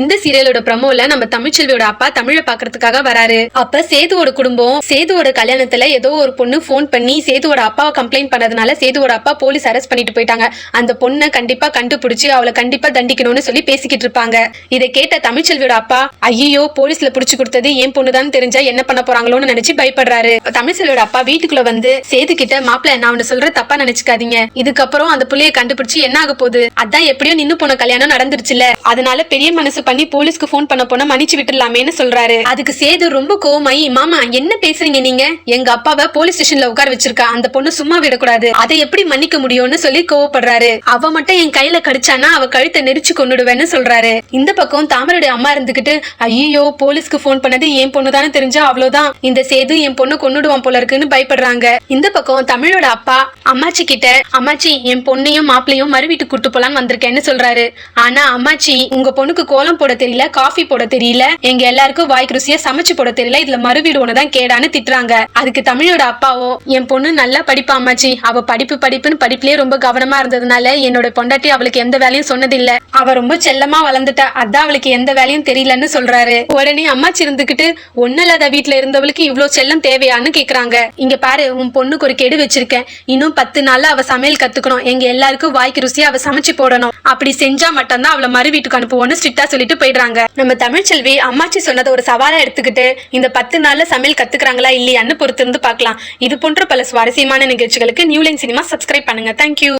இந்த சீரியலோட ப்ரமோல நம்ம தமிழ்ச்செல்வியோட அப்பா தமிழை பாக்குறதுக்காக வராரு. அப்ப சேதுவோட குடும்பம் சேதுவோட கல்யாணத்துல ஏதோ ஒரு பொண்ணு போன் பண்ணி சேதுவோட அப்பாவை கம்ப்ளைண்ட் பண்ணதுனால சேதுவோட அப்பா போலீஸ் அரெஸ்ட் பண்ணிட்டு போயிட்டாங்க. அந்த பொண்ணை கண்டிப்பா கண்டுபிடிச்சு அவளை கண்டிப்பா தண்டிக்கணும்னு சொல்லி பேசிக்கிட்டு இருப்பாங்க. இதை கேட்ட தமிழ்ச்செல்வியோட அப்பா ஐயோ போலீஸ்ல புடிச்சு கொடுத்தது என் பொண்ணுதான் தெரிஞ்சா என்ன பண்ண போறாங்களோன்னு நினைச்சு பயப்படுறாரு. தமிழ்ச்செல்வியோட அப்பா வீட்டுக்குள்ள வந்து சேது கிட்ட மாப்பிள்ள நான் அவனு சொல்ற தப்பா நினைச்சுக்காதீங்க, இதுக்கப்புறம் அந்த புள்ளைய கண்டுபிடிச்சு என்ன ஆக போகுது, அதான் எப்படியோ நின்னு போன கல்யாணம் நடந்துருச்சுல, அதனால பெரிய மனசு பண்ணி போலீஸ்க்கு போன் பண்ண போனா மன்னிச்சு விட்டுலாமேன்னு சொல்றாரு. அதுக்கு சேது ரொம்ப கோவமாயி மாமா என்ன பேசுறீங்க நீங்க, எங்க அப்பாவை போலீஸ் ஸ்டேஷன்ல உட்கார வச்சிருக்கா, அந்த பொண்ணு சும்மா விடக்கூடாது, அதை எப்படி மன்னிக்க முடியும்னு சொல்லி கோவப்படுறாரு. அவ மட்டும் என் கையில கடிச்சானா அவ கழுத்தை நெரிச்சு கொன்னுடுவேன்னு சொல்றாரு. இந்த பக்கம் தாமரோட அம்மா இருந்துகிட்டு ஐயோ போலீஸ்க்கு போன் பண்ணது என் பொண்ணுதானே தெரிஞ்சா அவ்வளவுதான், இந்த சேது என் பொண்ணு கொன்னுடுவான் போல இருக்குன்னு பயப்படுறாங்க. இந்த பக்கம் தமிழோட அப்பா அம்மாச்சி கிட்ட அம்மாச்சி என் பொண்ணையும் மாப்பிளையும் மறு வீட்டுக்கு கூட்டு போலான்னு வந்திருக்கேன்னு சொல்றாரு. ஆனா அம்மாச்சி உங்க பொண்ணுக்கு கோலம் போட தெரியல, காஃபி போட தெரியல, எங்க எல்லாருக்கும் வாய்க்கு ருசியா சமைச்சு போட தெரியல, இதுல மறு வீடு ஒண்ணுதான் கேடான்னு திட்டுறாங்க. அதுக்கு தமிழோட அப்பாவோ என் பொண்ணு நல்லா படிப்பா அம்மாச்சி, அவ படிப்புன்னு படிப்புலயே ரொம்ப கவனமா இருந்ததுனால என்னோட பொண்டாட்டி அவளுக்கு எந்த வேலையும் சொன்னதில்ல, அவ ரொம்ப செல்லமா வளர்ந்துட்டா, அதான் அவளுக்கு எந்த வேலையும் தெரியலன்னு சொல்றாரு. உடனே அம்மாச்சி இருந்துகிட்டு ஒன்னும் இல்லாத வீட்டுல இருந்தவளுக்கு இவ்வளவு செல்லம் தேவையான்னு கேக்குறாங்க. இங்க பாரு உன் பொண்ணுக்கு ஒரு கெடு வச்சிருக்கேன், இன்னும் 10 நாள்ல அவ சமையல் கத்துக்கணும், எங்க எல்லாருக்கும் வாய்க்கு ருசியா அவ சமைச்சு போடணும், அப்படி செஞ்சா மட்டும்தான் அவளை மறு வீட்டுக்கு அனுப்புவோன்னு ஸ்ட்ரிக்டா சொல்லிட்டு போயிடுறாங்க. நம்ம தமிழ்ச்செல்வி அம்மாச்சி சொன்னதை ஒரு சவாலா எடுத்துக்கிட்டு இந்த 10 நாள்ல சமையல் கத்துக்கிறாங்களா இல்லையான்னு பொறுத்திருந்து பார்க்கலாம். இது போன்ற பல சுவாரஸ்யமான நிகழ்ச்சிகளுக்கு நியூ லைன் சினிமா சப்ஸ்கிரைப் பண்ணுங்க. தேங்க்யூ.